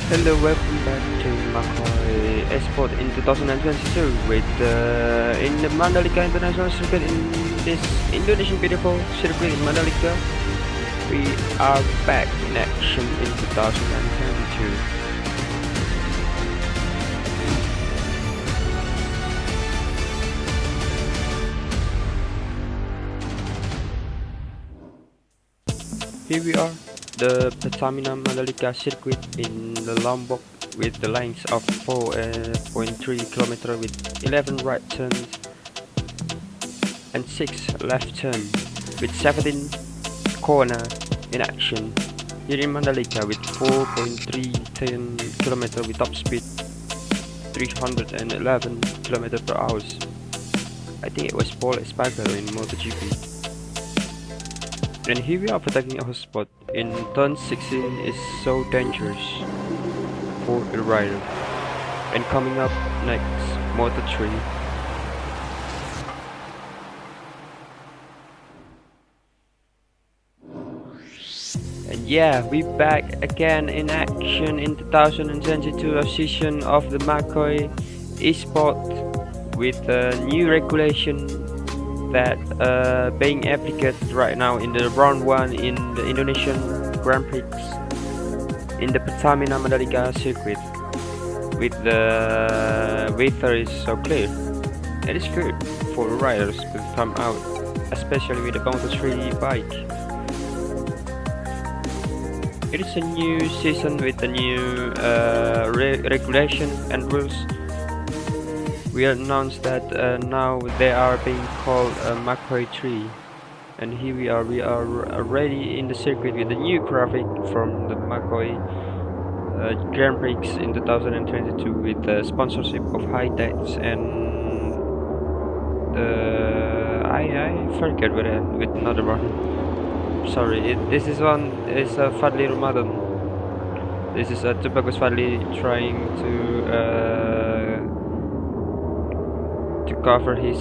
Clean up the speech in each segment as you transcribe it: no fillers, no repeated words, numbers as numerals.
Hello, welcome back to Macoi Esport in 2022 with in the Mandalika International Circuit in this Indonesian beautiful circuit in Mandalika. We are back in action in 2022. Here we are, the Pertamina Mandalika circuit in the Lombok with the length of 4.3 km with 11 right turns and 6 left turns with 17 corner in action. Here in Mandalika with 4.310 km with top speed 311 km per hour. I think it was Paul Espargaro in MotoGP. And here we are protecting our spot in turn 16 is so dangerous for the rider. And coming up next, Moto 3. And yeah, we back again in action in 2022 season of the Macoi Esport with a new regulation that being applied right now in the round 1 in the Indonesian Grand Prix in the Pertamina Mandalika circuit with the weather is so clear. It is good for riders to come out, especially with the Moto 3 bike. It is a new season with a new regulation and rules. We announced that now they are being called Macoi 3, and here we are already in the circuit with the new graphic from the Macoi Grand Prix in 2022 with the sponsorship of High-Techs and I forget with another one. Sorry, this is one is Fadli Ramadan. This is Tubagus Fadli trying to cover his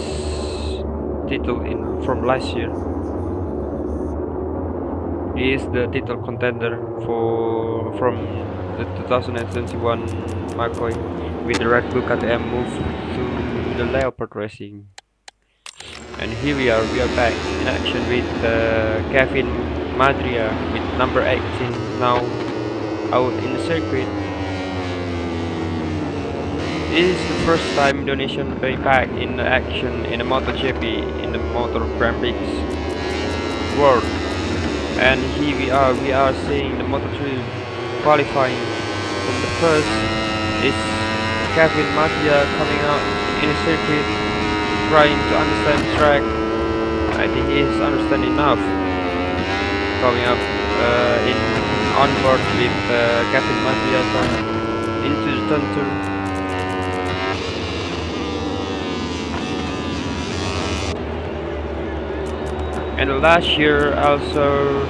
title from last year. He is the title contender from the 2021 Macoi with the Red Bull KTM move to the Leopard Racing. And here we are back in action with Kevin Madria with number 18 now out in the circuit. This is the first time Indonesian being back in action in the MotoGP in the Motor Grand Prix world. And here we are seeing the Moto3 qualifying. From the first is Kevin Madria coming out in the circuit, trying to understand the track. I think he is understanding enough. Coming up in on board with Kevin Madria into the turn 2. And last year also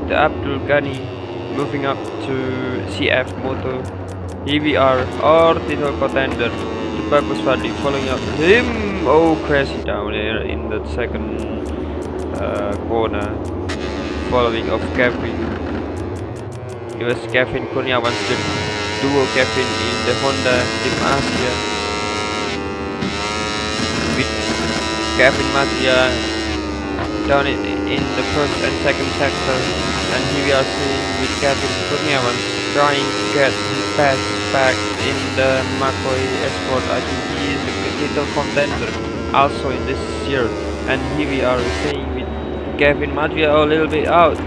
the Abdul Ghani moving up to CF Moto. Here we are, our title contender, Tubagus Fadli following up him. Oh, crazy down there in the second corner, following of Kevin. It was Kevin Kurniawan, the duo Kevin in the Honda Team Asia. Kevin Madria down in the first and second sector, and here we are seeing with Kevin Kurniawan trying to get his pass back in the Macoi Esport. I think he is a title contender also in this year, and here we are seeing with Kevin Madria a little bit out,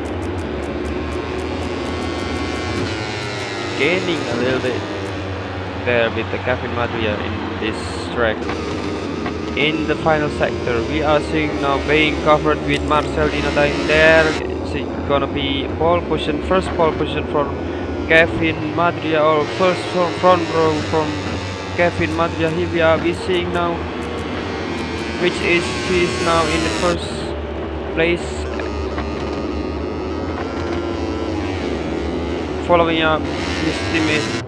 gaining a little bit there with the Kevin Madria in this track. In the final sector, we are seeing now being covered with Marcel Dinotain there. It's gonna be first pole position for Kevin Madria, or first front row from Kevin Madria. Here we seeing now, which is he is now in the first place, following up his teammate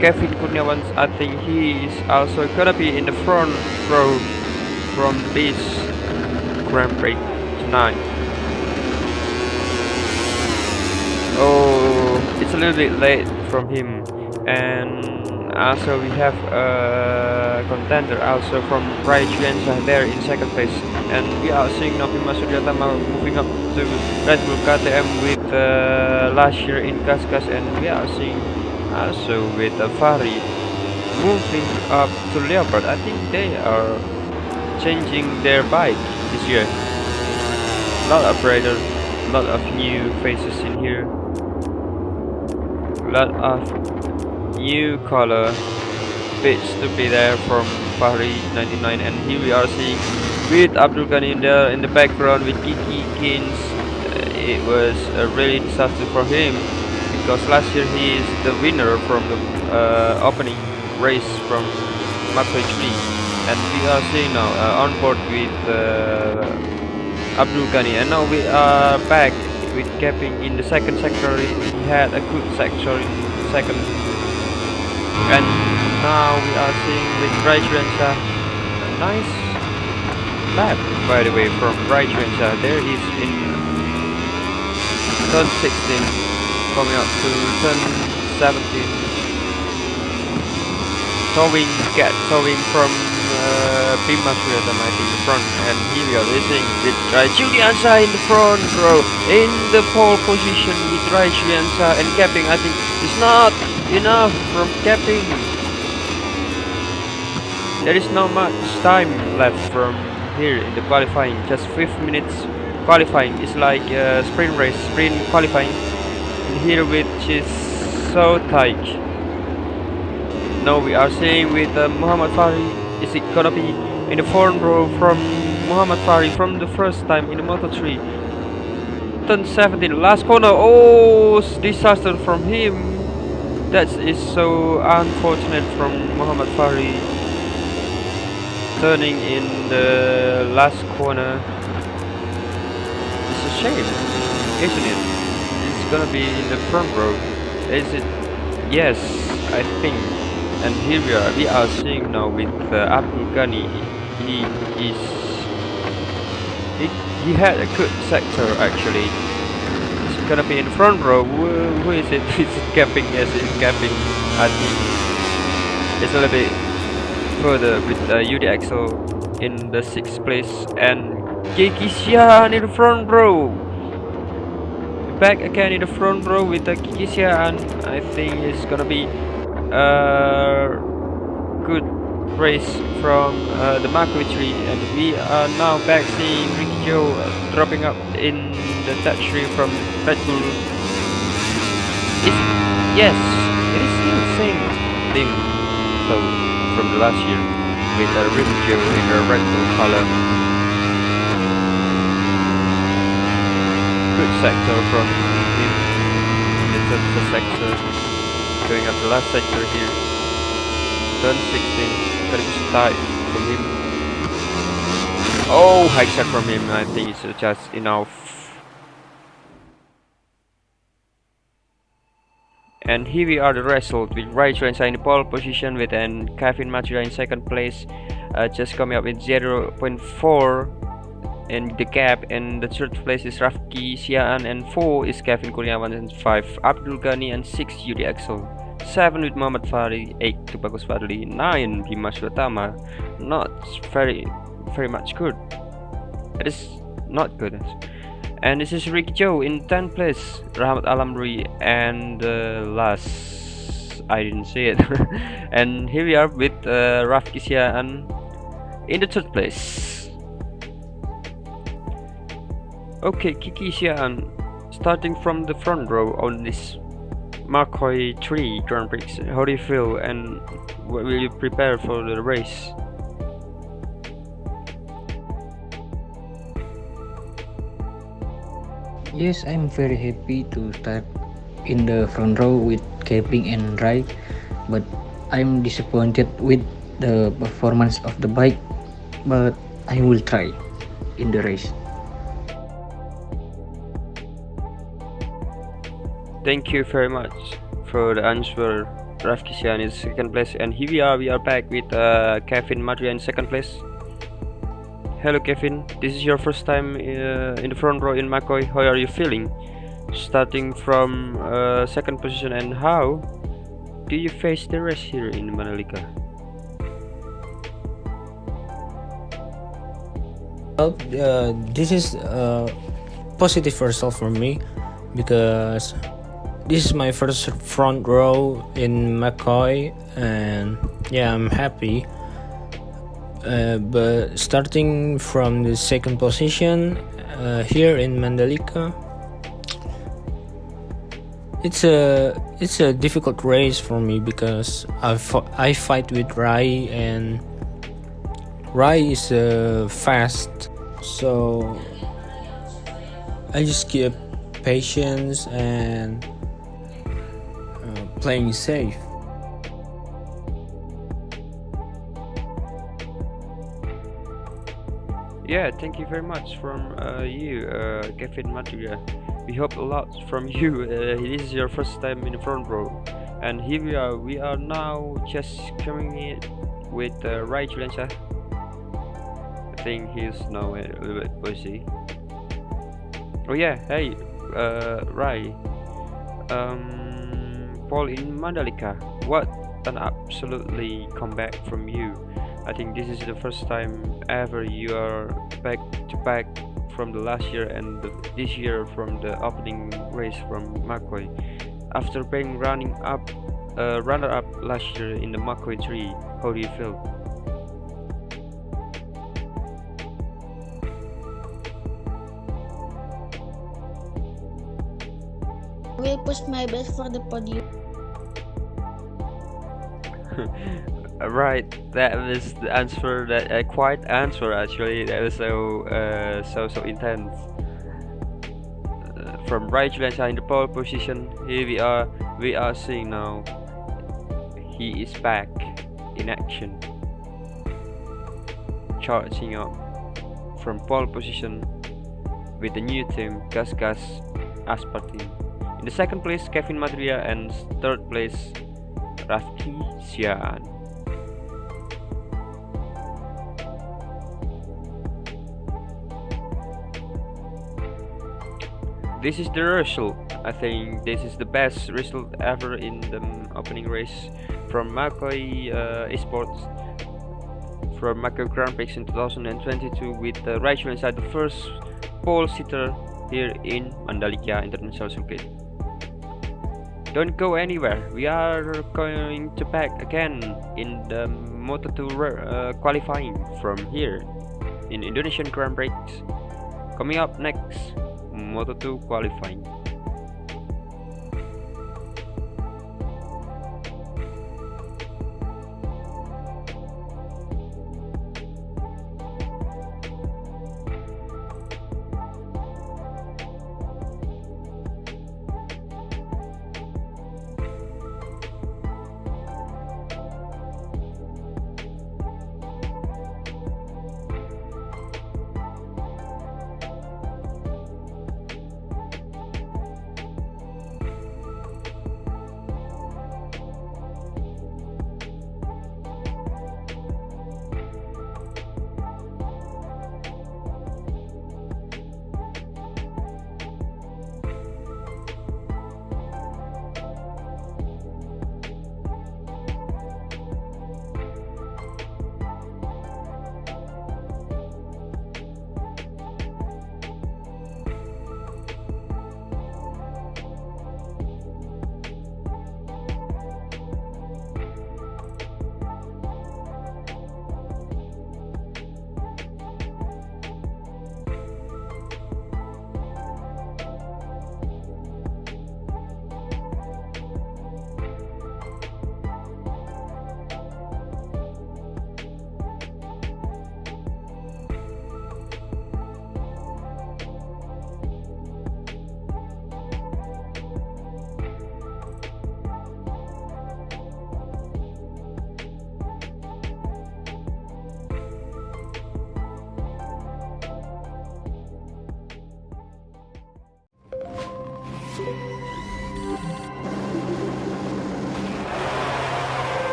Kevin Kurniawan. I think he is also gonna be in the front row from this Grand Prix tonight. Oh, it's a little bit late from him. And also we have a contender also from Rai Julianza there in second place. And we are seeing Nobima Suryatama moving up to Red Bull KTM with last year in Kaskas, and we are seeing also with Fahri moving up to Leopard. I think they are changing their bike this year. Lot of riders, lot of new faces in here, lot of new color bits to be there from Fahri 99. And here we are seeing with Abdul Ghani in the background with Kiki Kins. It was a really disaster for him because last year he is the winner from the opening race from Macoi Grand Prix. And we are seeing now on board with Abdul Ghani, and now we are back with capping in the second sector. He had a good sector in second, and now we are seeing with Rajrensa a nice lap, by the way, from Rajrensa. There is in turn 16 coming up to turn 17, towing from Bima Suryatama in the front. And here we are racing with Rai Julianza in the front row in the pole position with Rai Julianza, and capping I think is not enough from capping. There is not much time left from here in the qualifying, just 5 minutes qualifying. It's like a sprint race, sprint qualifying, and here which is so tight. Now we are seeing with Muhammad Fahri. Is it gonna be in the front row from Muhammad Fahri from the first time in the Moto3? Turn 17, last corner. Oh, disaster from him. That is so unfortunate from Muhammad Fahri. Turning in the last corner. It's a shame, isn't it? It's gonna be in the front row. Is it? Yes, I think. And here we are seeing now with Abdul Ghani. He had a good sector actually. It's gonna be in the front row. Who is it? Is it capping? Yes, it's capping. I think it's a little bit further with UD Axel in the 6th place, and Kiki Xian in the front row. Back again in the front row with Kiki Xian. I think it's gonna be good race from the Macoi 3, and we are now back seeing Ricky Joe dropping up in the touch tree from Red Bull. Yes, it is still the same thing so from the last year with Ricky Joe in the Red Bull color. Good sector from him. It's a sector. Going up the last sector here. Turn 16. Very tight from him. Oh, high shot from him. I think it's just enough. And here we are the result with Rai Julianza in the pole position with Kevin Matsuda in second place. Just coming up with 0.4 in the gap, and the third place is Rafki Siaan, and 4 is Kevin Kurniawan, and 5 Abdul Ghani, and 6 Yudi Axel, 7 with Muhammad Fahri, 8 Tubagus Fadli, 9 Bima Suryatama. Not very much good. It is not good. And this is Ricky Joe in 10th place, Rahmat Alamri, and last I didn't see it. And here we are with Rafki Siaan in the 3rd place. Okay, Kiki Xian, starting from the front row on this Macoi 3 Grand Prix. How do you feel, and what will you prepare for the race? Yes, I'm very happy to start in the front row with capping and ride, but I'm disappointed with the performance of the bike, but I will try in the race. Thank you very much for the answer. Rafki Xian is second place, and here we are back with Kevin Madria in second place. Hello Kevin, this is your first time in the front row in Macoi. How are you feeling starting from second position. And how do you face the race here in Mandalika? Well, this is a positive result for me because this is my first front row in Macoi, and yeah, I'm happy. But starting from the second position here in Mandalika, it's a difficult race for me because I fight with Rai, and Rai is fast, so I just keep patience and playing safe. Yeah, thank you very much from you, Kevin Madria. We hope a lot from you. This is your first time in the front row, and here we are. We are now just coming in with Rai Juliansyah. I think he's now a little bit busy. Oh yeah, hey, Rai. Paul in Mandalika. What an absolutely comeback from you. I think this is the first time ever you are back to back from the last year and this year from the opening race from Macoi. After being runner-up last year in the Macoi 3, how do you feel? Will push my best for the podium. Right, that was the answer, that a quiet answer actually. That was so intense. From Rai Juliansyah in the pole position, here we are seeing now he is back in action, charging up from pole position with the new team Gas Gas Aspartin. In the second place, Kevin Madria, and third place, Rafki Sian. This is the result. I think this is the best result ever in the opening race from Macoi Esports, from Macoi Grand Prix in 2022, with Raichu inside the first pole sitter here in Mandalika International Circuit. Don't go anywhere. We are going to back again in the Moto2 qualifying from here in Indonesian Grand Prix. Coming up next, Moto2 qualifying.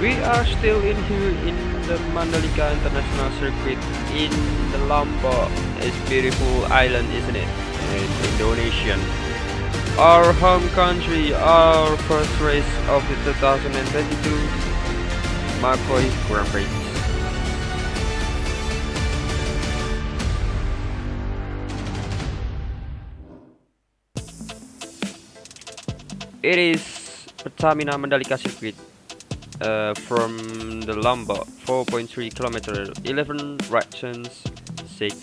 We are still in here in the Mandalika International Circuit in the Lombok. It's beautiful island, isn't it? It's Indonesian. Our home country, our first race of the 2022 Macoi Grand Prix. It is Pertamina Mandalika Circuit. From the Lombok, 4.3 kilometer, 11 right turns, 6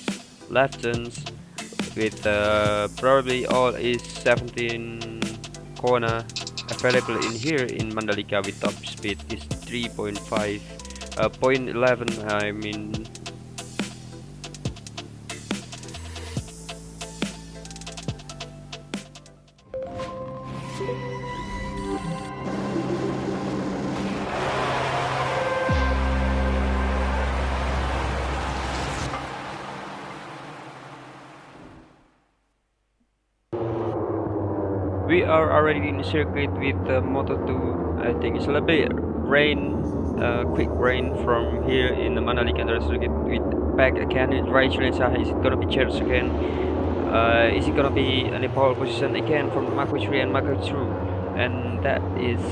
left turns, with probably all is 17 corner available in here in Mandalika, with top speed is 3.5, 0.11. I mean. We are already in the circuit with Moto2. I think it's a little bit rain, quick rain from here in the Mandalika circuit. With back again, Rachel is it gonna be chance again? Is it gonna be in a pole position again from Macoi 3 and Macoi 2? And that is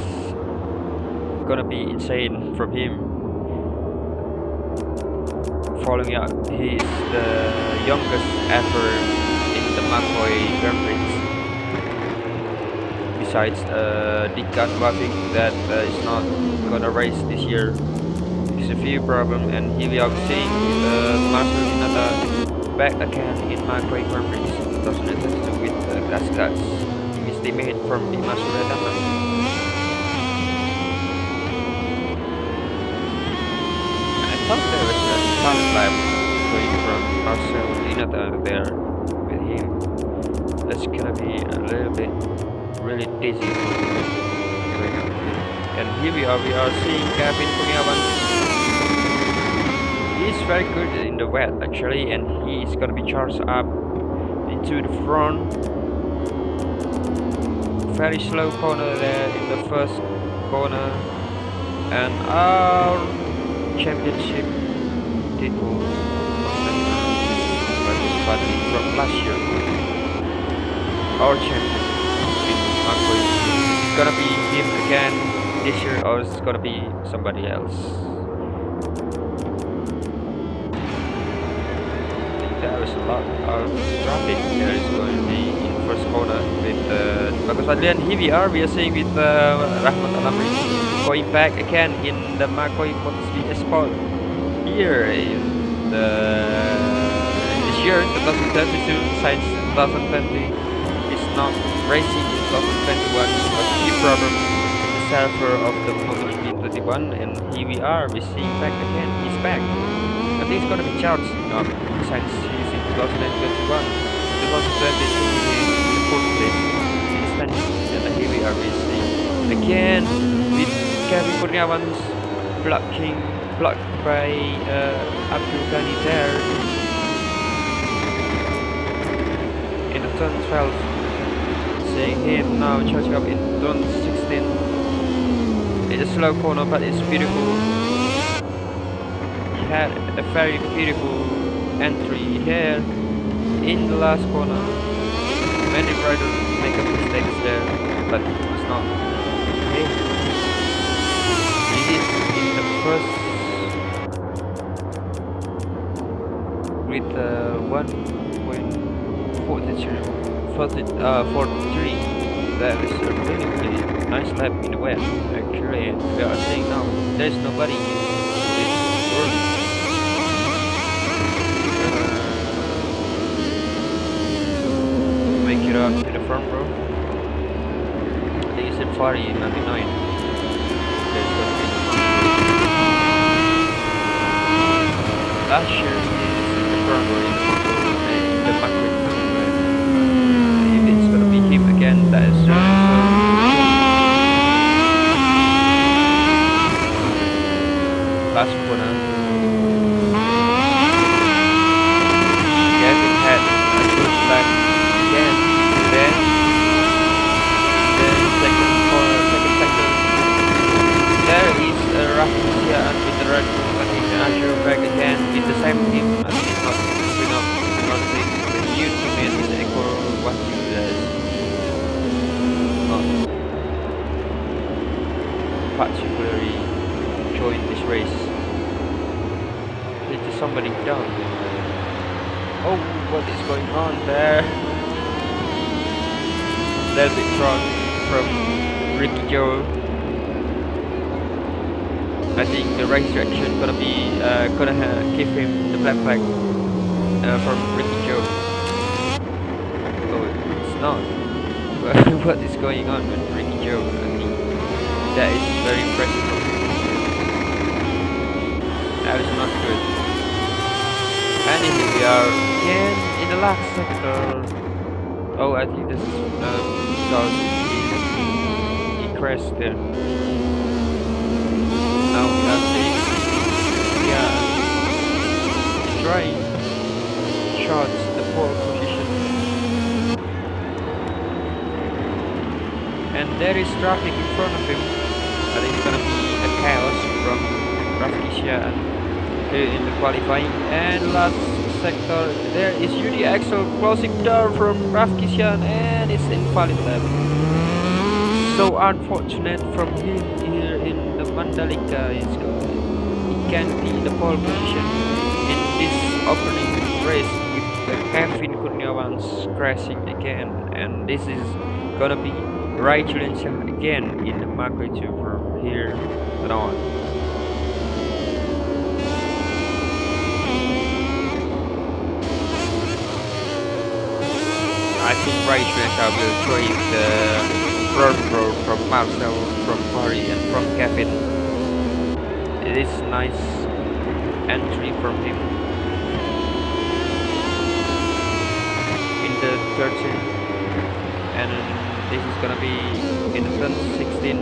gonna be insane from him. Following up, he is the youngest ever in the Macoi Grand Prix. Besides Dikan Wavik that is not gonna race this year. It's a few problem, and here we are seeing Marcel Inata back again in Macoi Grand Prix 2022 with Gas, his teammate from the Pertamina. I thought there was a fun lap going from Marcel Inata there with him. That's gonna be a little bit really dizzy. And here we are seeing Kevin Kurniawan. He's very good in the wet actually, and he's gonna be charged up into the front. Very slow corner there in the first corner, and our championship title finally from last year. Our champion. It's gonna be him again this year, or it's gonna be somebody else. There is a lot of traffic. There is going to be in first corner with Bagus Adrian. Here we are seeing with Rahmat Alamri going back again in the Macoi Motorsport Sport here in this year 2032 since 2020 is not racing in 2021 was a problem with the server of the MotoGP 21, and here we are, we see back again, he's back. I think it's gonna be charged since he's in 2021, 2022 he's in the fourth place, he's standing, and here we are, we see again with Kevin Kurniawan's blocked by Abdul Ghani there in the turn 12. Seeing him now charging up in turn 16. It's a slow corner, but it's beautiful. He had a very beautiful entry here in the last corner. Many riders make a mistakes there, but it's not okay. He is in the first with 1.43. That is a really nice lap in the wet. Actually, we are seeing now there's nobody in this world. Make it up to the front row. I think it's at 40, 99. There's gonna be the front row. Last year is in the front row, in the back row. Him again, that is last corner. Kevin had a good lap again. Then second corner, second sector. There is a opening down. Oh, what is going on there? Little bit wrong from Ricky Joe. I think the race direction gonna give him the black flag from Ricky Joe. Oh, it's not. What is going on with Ricky Joe? I think that is very impressive from him. That is not good. And here we are again in the last sector. Oh, I think this is because he crashed there. Now we are seeing, yeah, trying shots the pole position, and there is traffic in front of him. I think it's gonna be a chaos from Rafkisha here in the qualifying. And last sector, there is Yudi Axel closing down from Rafkishan, and it's invalid lap. So unfortunate from him here in the Mandalika. He can be in the pole position in this opening race with Kevin Kurniawan's crashing again, and this is gonna be Rai Juliansyah again in the MacoiGP from here on. I think Rai Juliansyah will join the front row from Marcel, from Fari, and from Kevin. It is nice entry from him in the 13, and this is gonna be in the turn 16.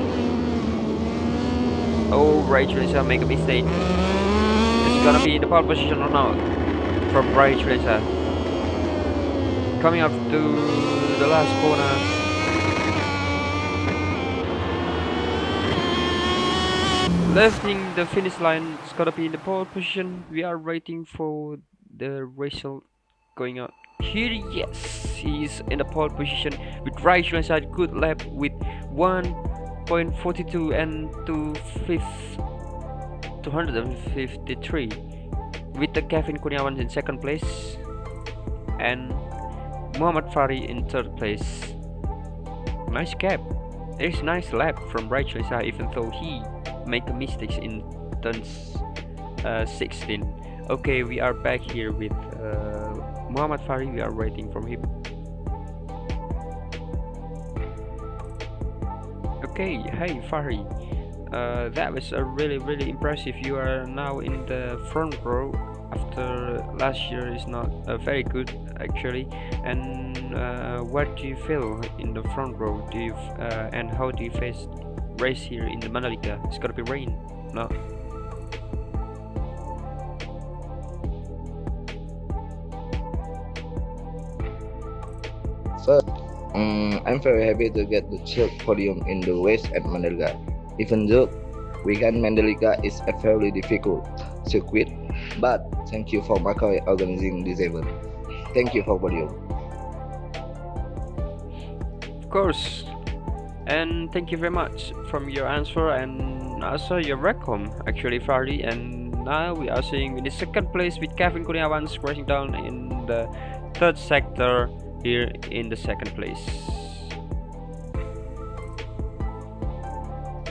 Oh, Rai Juliansyah make a mistake. It's gonna be in the pole position or not from Rai Juliansyah. Coming up to the last corner. Lifting the finish line, it's gonna be in the pole position. We are waiting for the result going out. Here, yes, he's in the pole position with Rai Juliansyah, good lap with 1.42 and 253, with the Kevin Kurniawan in second place and Muhammad Fari in third place. Nice gap. There's a nice lap from Rai Juliansyah, even though he make mistakes in turns 16. Okay, we are back here with Muhammad Fari. We are waiting from him. Okay, hey Fari, that was a really impressive. You are now in the front row after last year is not very good actually. And what do you feel in the front row? Do you and how do you face race here in the Mandalika? It's gonna be rain, no? First, I'm very happy to get the third podium in the race at Mandalika. Even though weekend Mandalika is a fairly difficult circuit, but thank you for Macoi organizing this event. Thank you for podium. Of course. And thank you very much from your answer and also your welcome actually, Fari. And now we are seeing in the second place with Kevin Kurniawan crashing down in the third sector here in the second place.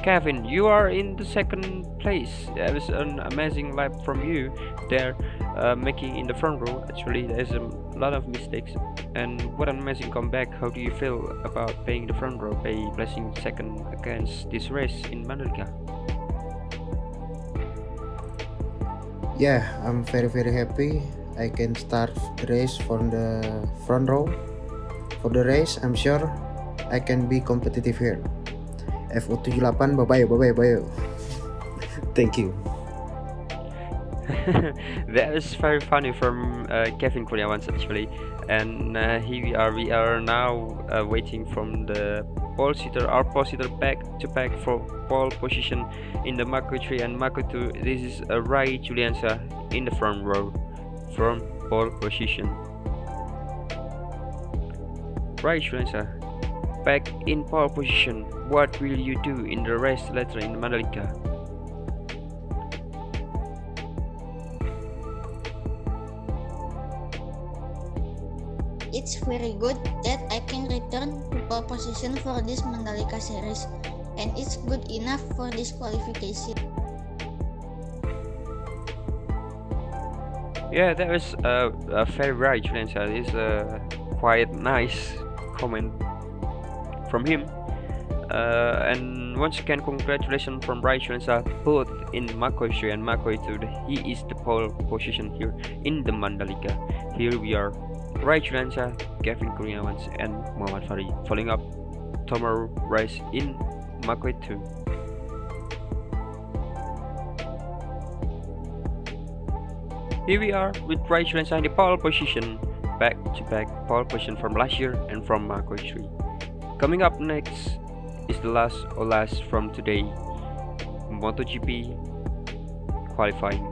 Kevin, you are in the second place. That was an amazing lap from you there, making in the front row. Actually, there's a lot of mistakes, and what an amazing comeback. How do you feel about playing the front row, by placing second against this race in Mandalika? Yeah, I'm very happy I can start the race from the front row. For the race, I'm sure I can be competitive here. FU78, bye-bye. Thank you. That is very funny from Kevin Kurniawan actually. And here we are now waiting from the pole sitter, our pole sitter back for pole position in the MacoiGP and MacoiGP2. This is Rai Juliansyah in the front row from pole position. Rai Juliansyah back in pole position. What will you do in the race later in Mandalika? it's very good that I can return to pole position for this Mandalika series, and it's good enough for this qualification. Yeah, that was a very right, Julian. It's a quite nice comment from him. And once again, congratulations from Rachel both in Macoi 3 and Macoi 2. He is the pole position here in the Mandalika. Here we are, Rachel Kevin Kurniawan and Muhammad Fari following up tomorrow race in Macoi 2. Here we are with Rachel in the pole position, back to back pole position from last year and from Macoi 3. Coming up next is the last from today, MotoGP qualifying.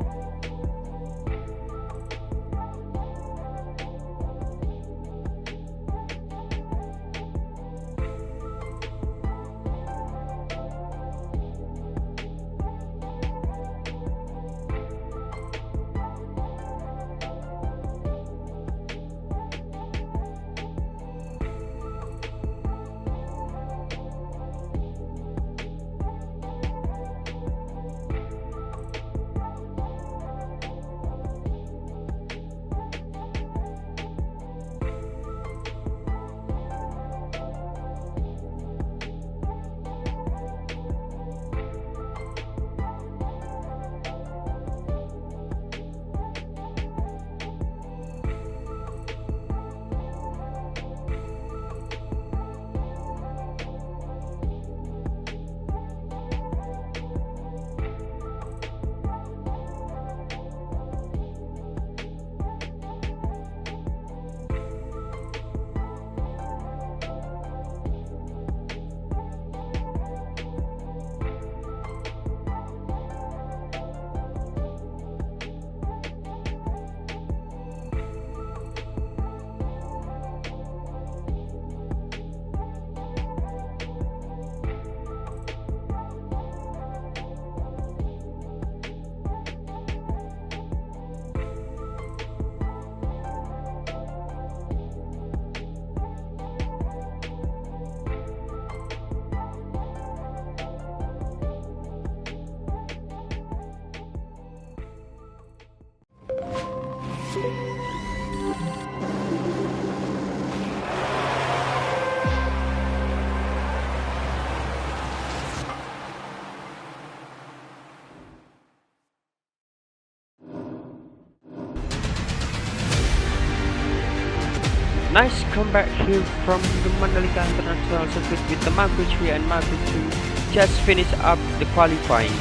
Nice comeback here from the Mandalika International Circuit with the Macoi 3 and Macoi 2 just finished up the qualifying.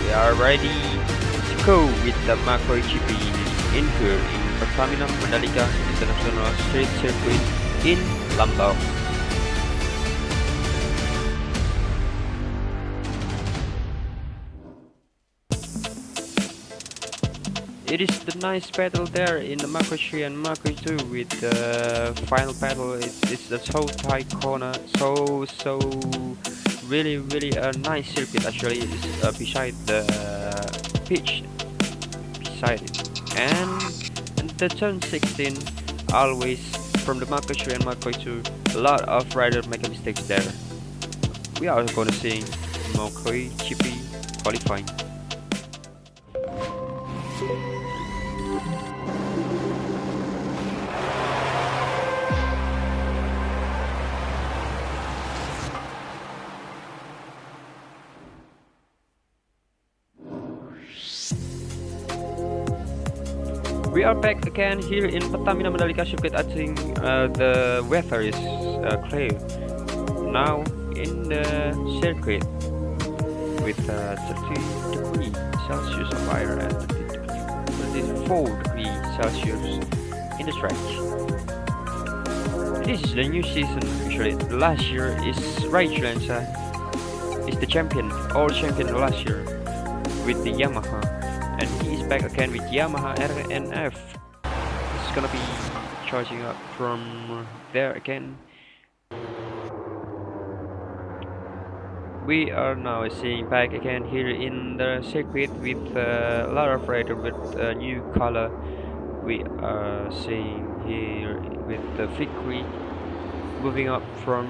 We are ready to go with the MacoiGP in here in Pertamina Mandalika International Street Circuit in Lombok. It is the nice battle there in the Macoi 3 and Macoi 2 with the final battle. It's the so tight corner, so really a nice circuit actually. It's beside the pitch, beside it, and the turn 16 always from the Macoi 3 and Macoi 2. A lot of riders make mistakes there. We are gonna see MacoiGP qualifying. We are back again here in Pertamina Mandalika circuit. I think the weather is clear now in the circuit with 30 degrees Celsius of air and 34 degrees Celsius in the track. This is the new season actually. Last year is Rachel is the champion, all champion last year with the Yamaha. And he is back again with Yamaha RNF. It's gonna be charging up from there again. We are now seeing back again here in the circuit with a lot of riders with a new color. We are seeing here with the victory. Moving up from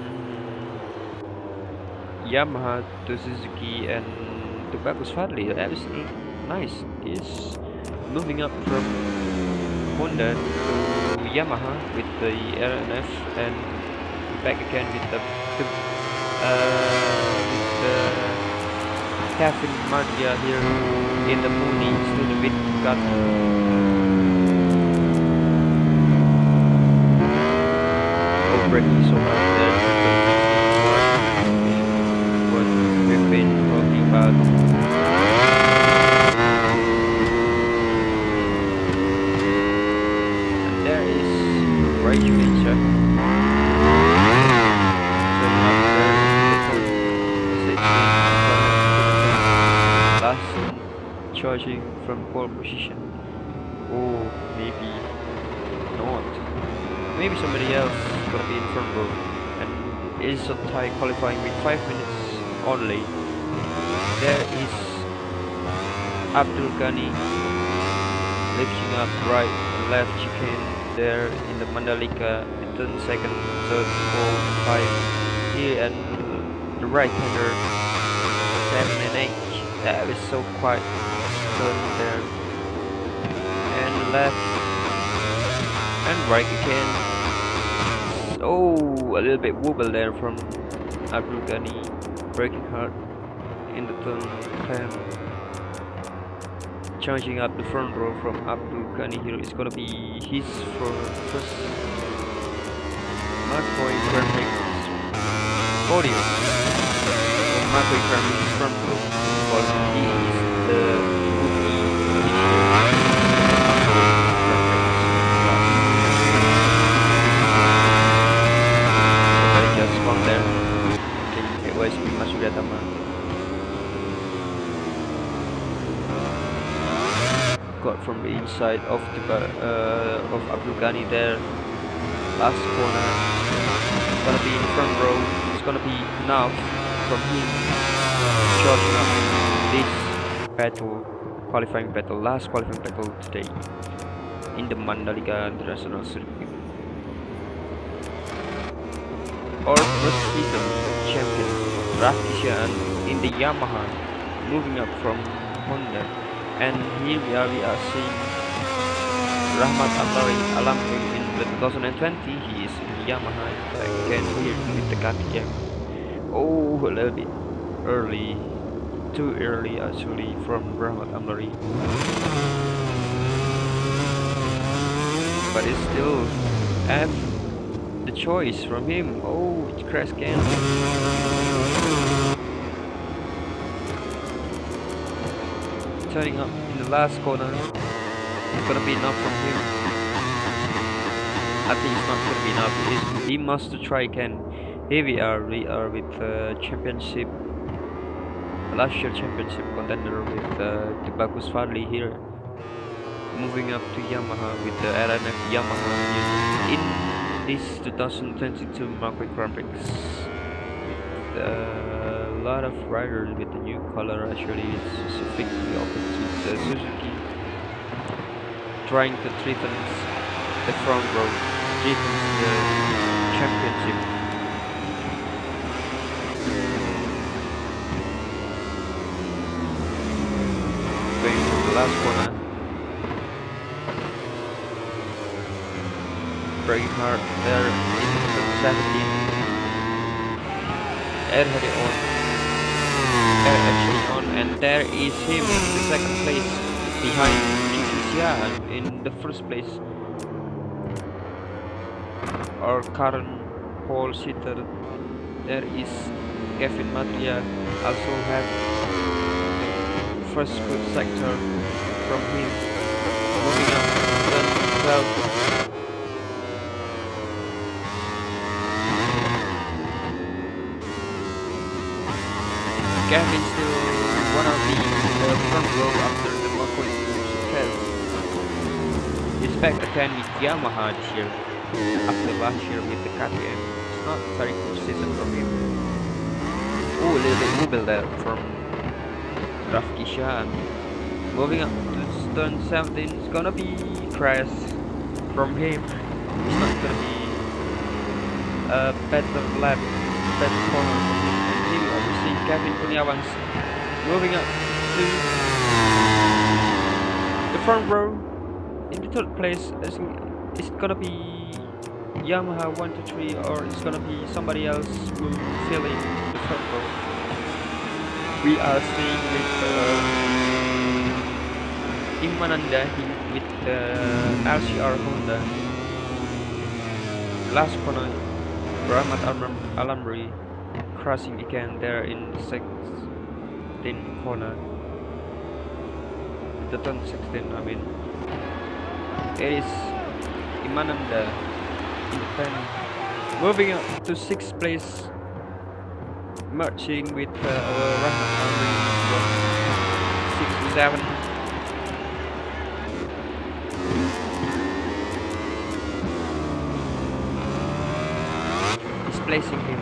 Yamaha to Suzuki and to Bagus Fadli. That is nice. He's moving up from Honda to Yamaha with the RNF and back again with the Kevin Madia here in the Mooney. It's a little bit got overbraking so much there. What we've been talking about. And there is Rage Venture. Charging from pole position. Oh, maybe not. Maybe somebody else gonna be in front row. And it is a tie qualifying with 5 minutes only. There is Abdul Ghani lifting up right and left chicane there in the Mandalika. Turn second, third, fourth, 5 here, and the right hander 7 and 8. That is so quite turn there, and left and right again. Oh, a little bit wobble there from Abdul Ghani, braking hard in the turn 10. Charging up the front row from Abdul Ghani here. It's gonna be his first Macoi Grand Prix podium. Macoi Grand Prix front row, because he is the one there. It was Masudatama. Got from the inside of Abdul Ghani there. Last corner. It's gonna be in front row. It's gonna be enough from him charging up this battle, qualifying battle, last qualifying battle today in the Mandalika International Circuit. Our first season champion Rakishan in the Yamaha, moving up from Honda, and here we are seeing Rahmat Alamri in the 2020. He is in Yamaha again here with the KTM. Oh, a little bit early, too early actually from Rahmat Amlari, but it's still have the choice from him. Oh, it crashed again. Turning up in the last corner. It's gonna be enough from him. I think it's not gonna be enough. He must try again. Here we are with championship, last year championship contender with the Bagus Fadli here. Moving up to Yamaha with the RNF Yamaha in this 2022 Macoi Grand Prix. A lot of riders with the new color. Actually, it's specifically opposite with Suzuki, trying to threaten the front row, threaten the championship. Going to the last corner. Braking hard there in the 17. Air had it on. Air actually on, and there is him in the second place behind Indonesia in the first place. Our current pole sitter, there is Kevin Matria, also have the first good sector from him. Moving up turn 12. Kevin still one of the front row after the Macoi success. He's back again with Yamaha this year after last year with the KTM. It's not a very good season from him. Oh, a little bit wobble there from Rafki Shan. Moving up to turn 17, it's gonna be crash from him. it's not gonna be a better lap, better corner for him. And here we are seeing Kevin Kurniawan's moving up to the front row. In the third place, I think it's gonna be Yamaha 123, or it's gonna be somebody else who filling the front row. We are seeing with Imananda with the LCR Honda. Last corner, Rahmat Alamri crossing again there in the 16th corner. The turn 16, I mean. It is Imananda independent. Moving up to 6th place, merging with Rahmat Alamri 6 to 7. Placing him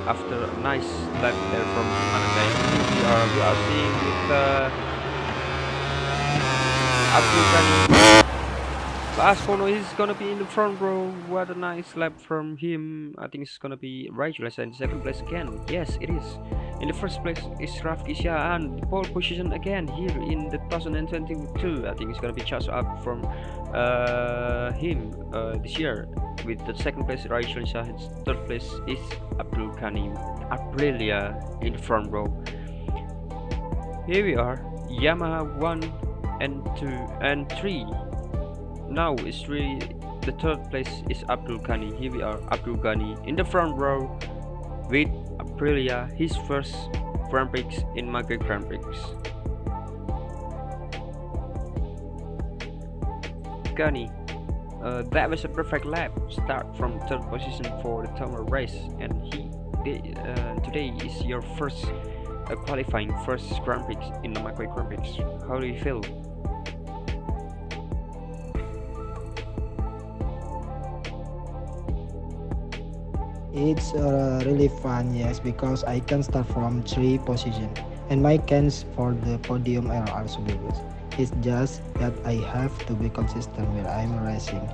after a nice lap there from Mananda. We are seeing with Abdul Ghani. Last corner is gonna be in the front row. What a nice lap from him. I think it's gonna be Rajulas in second place again. Yes, it is. In the first place is Rafki Shah and pole position again here in the 2022. I think it's gonna be charged up from him this year. With the second place Rajulas Shah, third place is Abdul Ghani Aprilia in the front row. Here we are, Yamaha 1 and 2 and 3. Now it's really the third place is Abdul Ghani. Here we are, Abdul Ghani in the front row with Aprilia, his first Grand Prix in Macoi Grand Prix. Ghani, that was a perfect lap start from third position for the Tomer race, and today is your first qualifying first Grand Prix in the Macoi Grand Prix. How do you feel? It's really fun, yes, because I can start from 3 position and my chance for the podium are also big. It's just that I have to be consistent when I'm racing.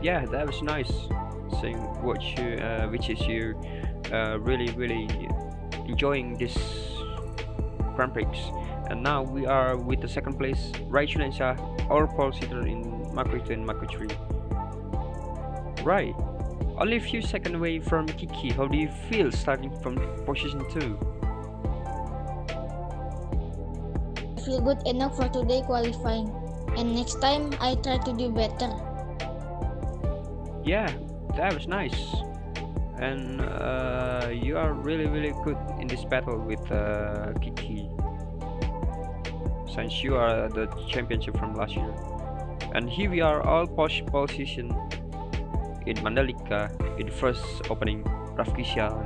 Yeah, that was nice. Seeing which is you really enjoying this Grand Prix. And now we are with the second place, Rachel and Shah, our pole sitter in Macoi 2 and Macoi 3. Right, only a few seconds away from Kiki. How do you feel starting from position 2? I feel good enough for today qualifying, and next time I try to do better. Yeah, that was nice. And you are really good in this battle with Kiki, since you are the championship from last year. And here we are, all position in Mandalika in the first opening, Rafki Shah.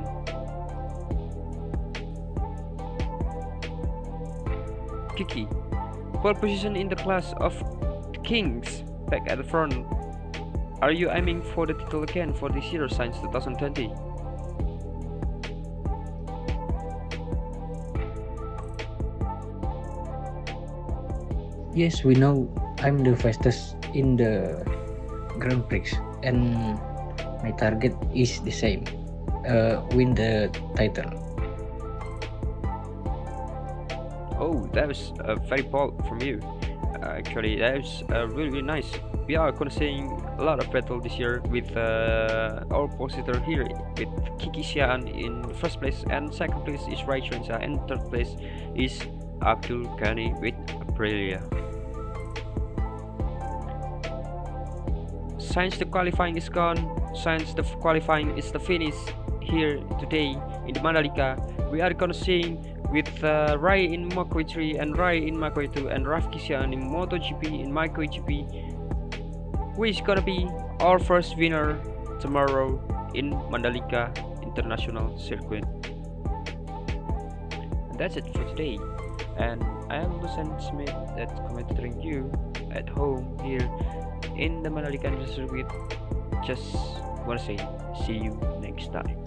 Kiki, pole position in the class of the Kings, back at the front. Are you aiming for the title again for this year since 2020? Yes, we know I'm the fastest in the Grand Prix, and my target is the same, win the title. Oh, that was very bold from you. Actually, that was really nice. We are seeing a lot of battle this year with our positor here with Kiki Xian in first place, and second place is Rachel Shah, and third place is Abdul Ghani with Aprilia. Since the qualifying is gone, since the qualifying is the finish here today in the Mandalika, we are seeing with Rai in Macoi 3 and Rai in Macoi 2 and Rafki Xian in MotoGP in MacoiGP, who is gonna be our first winner tomorrow in Mandalika International Circuit. And that's it for today. And I am Lucian Smith at commentating you at home here in the Mandalika Circuit. Just wanna say see you next time.